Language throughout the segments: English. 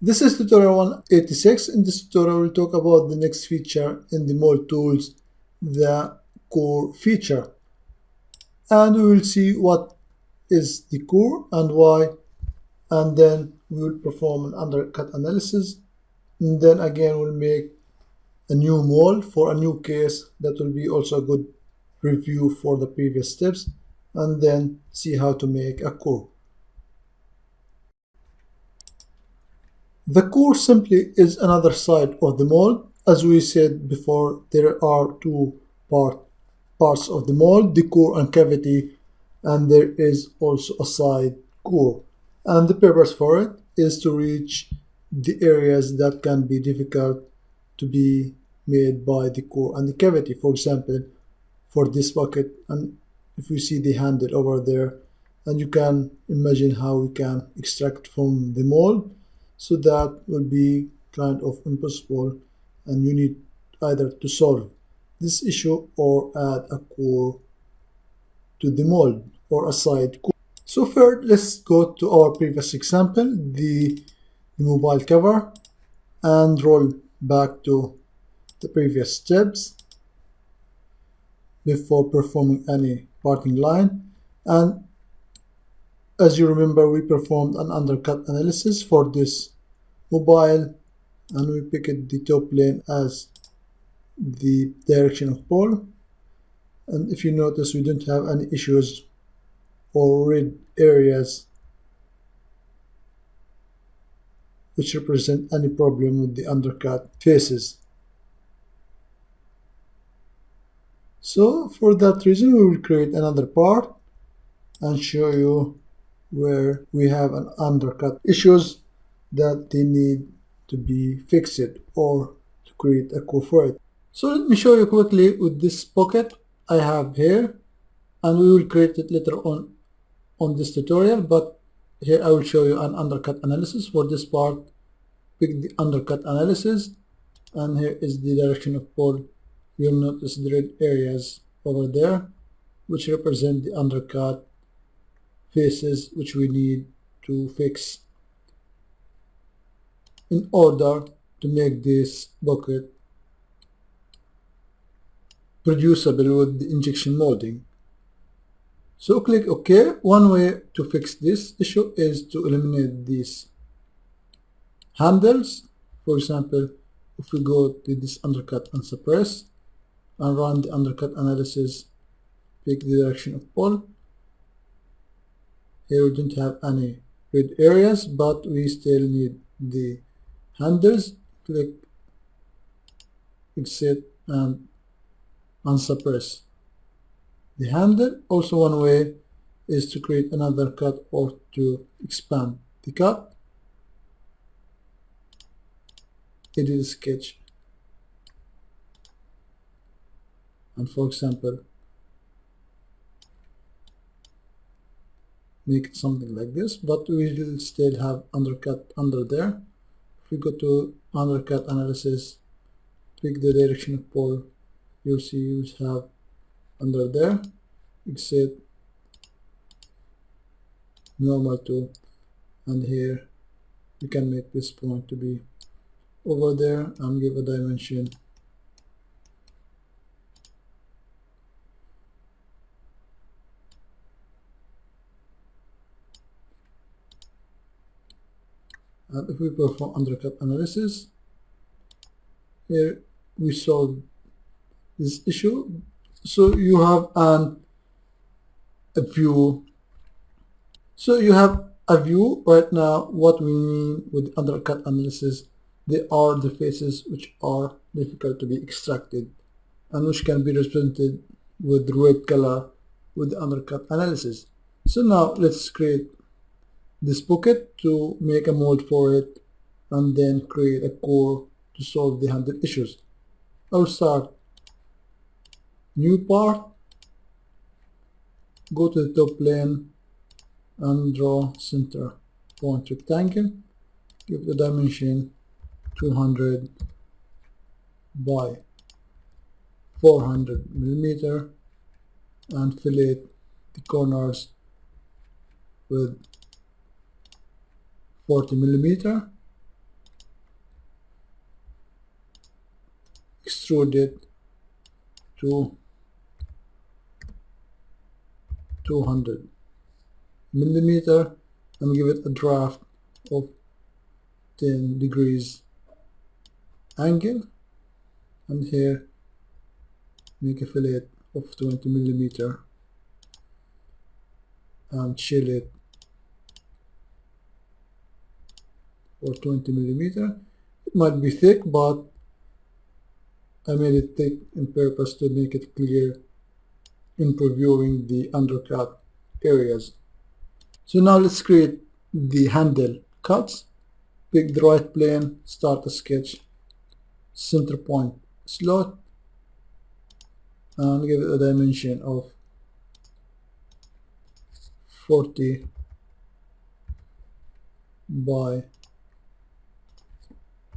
This is tutorial 186. In this tutorial, we'll talk about the next feature in the mold tools, the core feature. And we will see what is the core and why, and then we will perform an undercut analysis. And then again, we'll make a new mold for a new case that will be also a good review for the previous steps, and then see how to make a core. The core simply is another side of the mold. As we said before, there are two parts of the mold, the core and cavity, and there is also a side core. And the purpose for it is to reach the areas that can be difficult to be made by the core and the cavity. For example, for this bucket, and if you see the handle over there, and you can imagine how we can extract from the mold. So that will be kind of impossible, and you need either to solve this issue or add a core to the mold or a side core. So first, let's go to our previous example, the mobile cover, and roll back to the previous steps before performing any parting line. And as you remember, we performed an undercut analysis for this mobile, and we picked the top plane as the direction of pull. And if you notice, we don't have any issues or red areas which represent any problem with the undercut faces. So for that reason, we will create another part and show you where we have an undercut issues that they need to be fixed or to create a core for it. So let me show you quickly with this pocket I have here, and we will create it later on this tutorial, but here I will show you an undercut analysis for this part. Pick the undercut analysis, and here is the direction of pull. You'll notice the red areas over there which represent the undercut faces which we need to fix in order to make this bucket producible with the injection molding. So click OK. One way to fix this issue is to eliminate these handles. For example, if we go to this undercut and suppress and run the undercut analysis, pick the direction of pull. Here we don't have any red areas, but we still need the handles. Click exit and unsuppress the handle. Also, one way is to create another cut or to expand the cut. Edit sketch, and for example make it something like this, but we will still have undercut under there. If we go to undercut analysis, pick the direction of pull, you'll see you have under there, exit, normal to, and here you can make this point to be over there and give a dimension . And if we perform undercut analysis, here we solve this issue. So you have a view. So you have a view right now. What we mean with undercut analysis, they are the faces which are difficult to be extracted and which can be represented with red color with the undercut analysis. So now let's create this bucket to make a mold for it and then create a core to solve the handle issues. I'll start new part, go to the top plane and draw center point rectangle, give the dimension 200 by 400 millimeter, and fillet the corners with 40 millimeter. extrude it to 200 millimeter and give it a draft of 10 degrees angle, and here make a fillet of 20 millimeter and chill it for 20 millimeter. It might be thick, but I made it thick on purpose to make it clear in previewing the undercut areas. So now let's create the handle cuts. Pick the right plane, start a sketch, center point slot, and give it a dimension of 40 by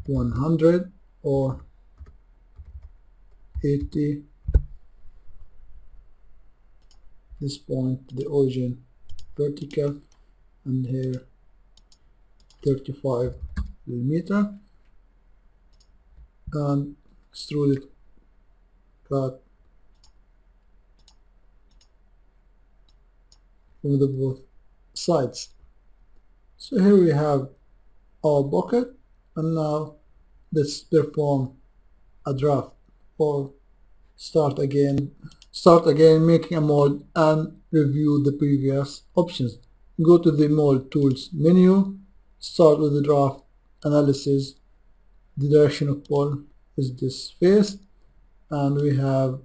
100 or 80. This point to the origin vertical, and here 35 millimeter, and extrude it, cut from the both sides. So here we have our bucket, and now let's perform a draft or start again making a mold and review the previous options. Go to the mold tools menu, start with the draft analysis. The direction of pull is this face, and we have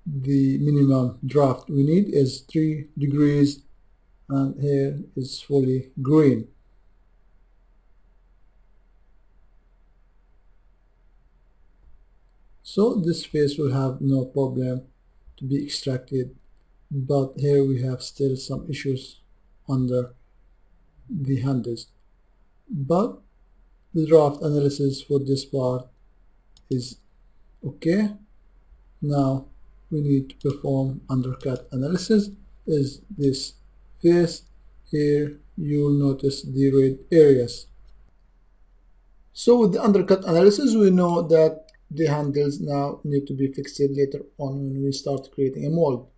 the minimum draft we need is 3 degrees, and here is fully green. So this face will have no problem to be extracted, but here we have still some issues under the handles. But the draft analysis for this part is okay. Now we need to perform undercut analysis. Is this face here? You will notice the red areas. So with the undercut analysis, we know that the handles now need to be fixed later on when we start creating a mold.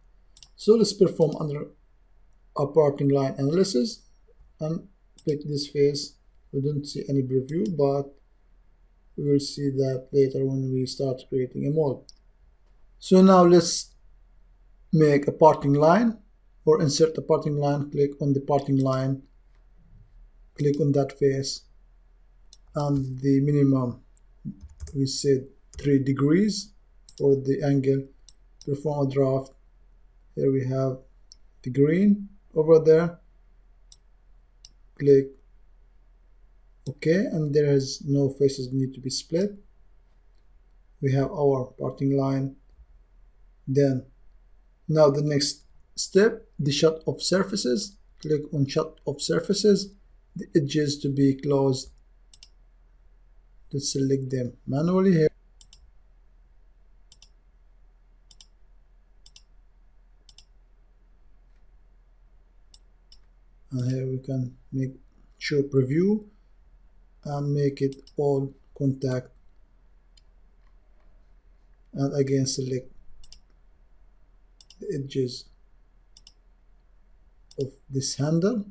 So let's perform under a parting line analysis and pick this face. We don't see any preview, but we will see that later when we start creating a mold. So now let's make a parting line or insert a parting line. Click on the parting line, click on that face, and the minimum we said 3 degrees for the angle. Perform a draft. Here we have the green over there. Click OK, and there is no faces need to be split. We have our parting line. Then now the next step, the shot of surfaces. Click on shot of surfaces. The edges to be closed. Let's select them manually here. And here we can make show preview and make it all contact, and again select the edges of this handle,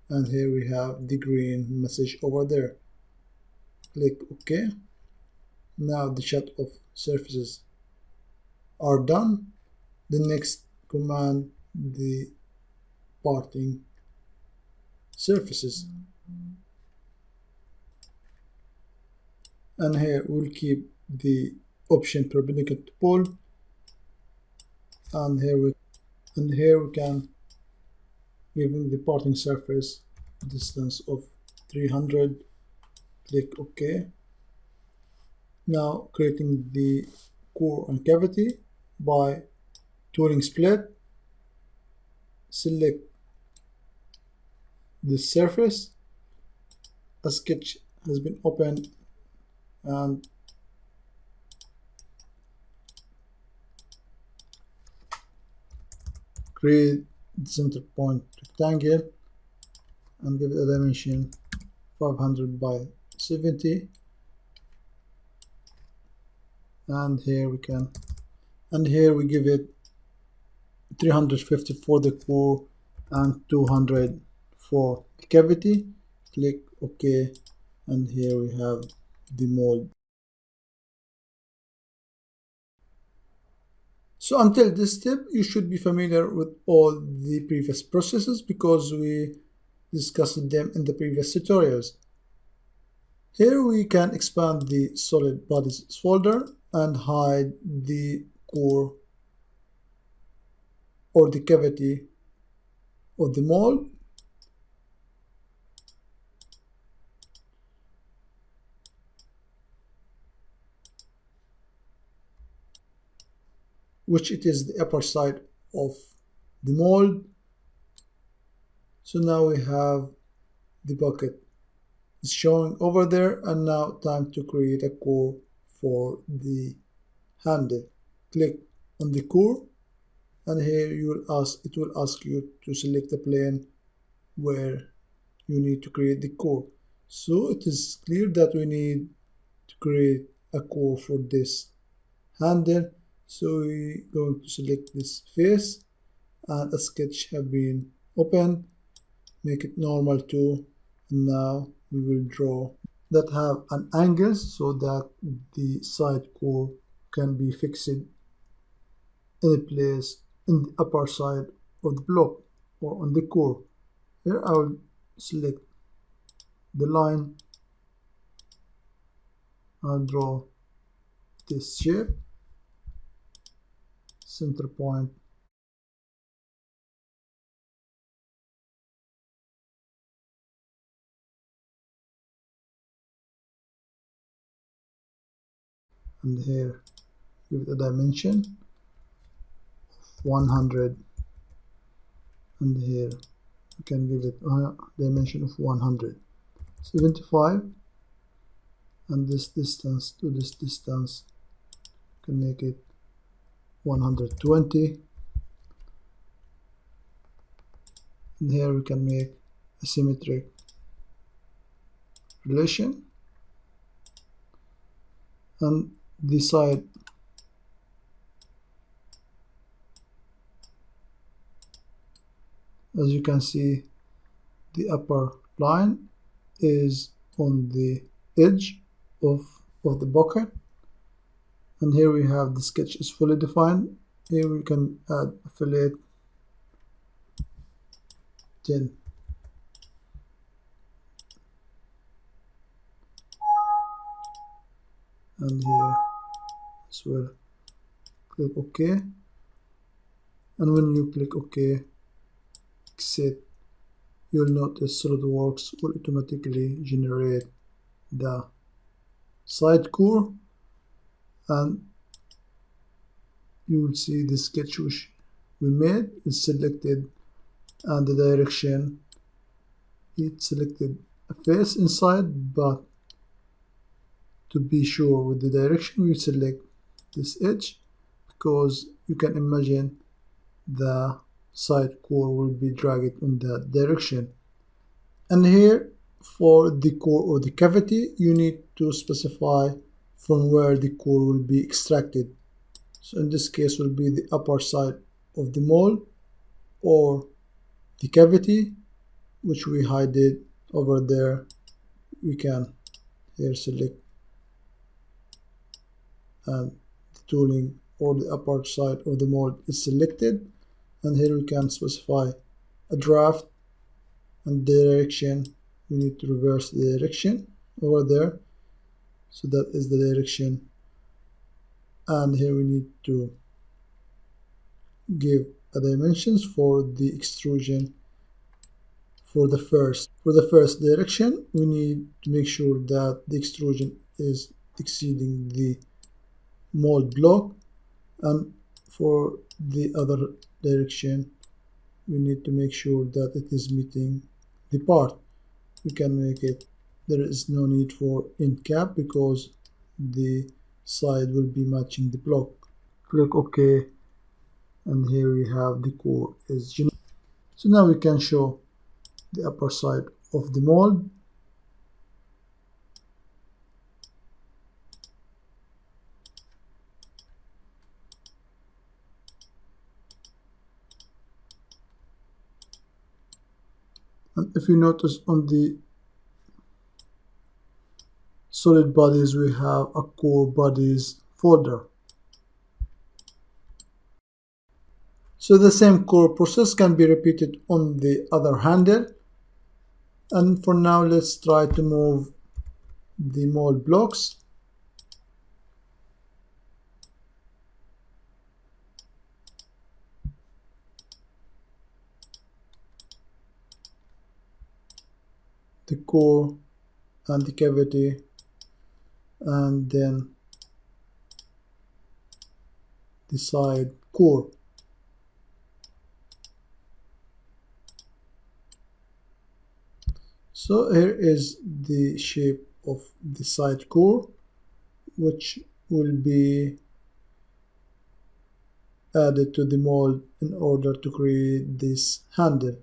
and here we have the green message over there. Click OK. Now the shot of surfaces are done. The next command, the parting surfaces, and here we'll keep the option perpendicular to pull, and here we can giving the parting surface distance of 300. Click OK. Now creating the core and cavity by tooling split. Select the surface. A sketch has been opened, and create the center point rectangle and give it a dimension 500 by 70, and here we give it 350 for the core and 200 for the cavity. Click OK, and here we have the mold. So until this step, you should be familiar with all the previous processes because we discussed them in the previous tutorials. Here we can expand the solid bodies folder and hide the core or the cavity of the mold. Which it is the upper side of the mold. So now we have the bucket is showing over there, and now time to create a core for the handle. Click on the core, and here it will ask you to select the plane where you need to create the core. So it is clear that we need to create a core for this handle. So we're going to select this face, and a sketch have been opened. Make it normal too, and now we will draw that have an angle so that the side core can be fixed in a place in the upper side of the block or on the core. Here I will select the line and draw this shape, center point, and here give it a dimension of 100, and here you can give it a dimension of 175, and this distance to this distance can make it 120, and here we can make a symmetric relation, and the side as you can see the upper line is on the edge of the bucket, and here we have the sketch is fully defined. Here we can add a fillet 10, and here as well. Click OK, and when you click OK, exit, you'll notice SolidWorks will automatically generate the side core, and you will see the sketch which we made is selected, and the direction it selected a face inside, but to be sure with the direction we select this edge, because you can imagine the side core will be dragged in that direction. And here for the core or the cavity, you need to specify from where the core will be extracted. So in this case will be the upper side of the mold or the cavity, which we hide it over there. We can here select, and the tooling or the upper side of the mold is selected, and here we can specify a draft and direction. We need to reverse the direction over there, so that is the direction, and here we need to give a dimensions for the extrusion. For the first direction, we need to make sure that the extrusion is exceeding the mold block, and for the other direction we need to make sure that it is meeting the part. We can make it, there is no need for end cap because the side will be matching the block. Click OK, and here we have the core is generated. So now we can show the upper side of the mold, And if you notice on the solid bodies, we have a core bodies folder. So the same core process can be repeated on the other handle. And for now, let's try to move the mold blocks. The core and the cavity, and then the side core. So here is the shape of the side core, which will be added to the mold in order to create this handle.